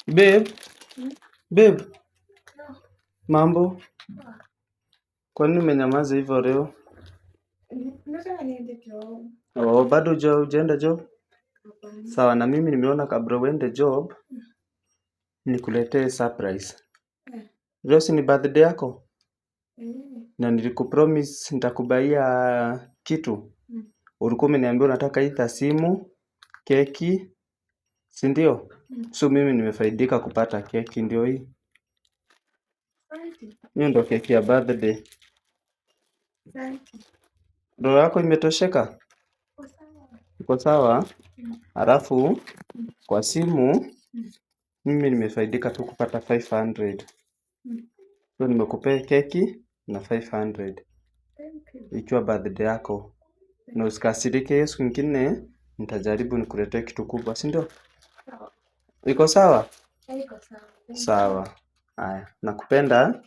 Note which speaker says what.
Speaker 1: Babe,
Speaker 2: Hmm?
Speaker 1: babe,
Speaker 2: No.
Speaker 1: mambo?
Speaker 2: Ah.
Speaker 1: Kwa nini umenyamaza hivyo leo?
Speaker 2: Nataka niende job.
Speaker 1: Oh, bado hujaenda job?
Speaker 2: Hapana.
Speaker 1: Sawa, na mimi nimeona kabla uende job nikuletee surprise. Leo si ni birthday yako? Na nilikupromise nitakubaia kitu. Ulikuwa umeniambia unataka either simu, keki, si ndio? So mimi nimefaidika kupata keki, ndio hii.
Speaker 2: Asante.
Speaker 1: Hiyo ndio keki ya birthday.
Speaker 2: Asante.
Speaker 1: Roho yako imetosheka?
Speaker 2: Uko sawa?
Speaker 1: Uko sawa? Alafu kwa simu mimi nimefaidika tu kupata 500. So nimekupea keki na 500
Speaker 2: Thank you.
Speaker 1: ikiwa birthday yako. Na usikasirike, hiyo siku nyingine nitajaribu nikuletee kitu kubwa, si ndio?
Speaker 2: Sawa.
Speaker 1: Iko sawa?
Speaker 2: Iko sawa.
Speaker 1: Sawa. Haya, nakupenda.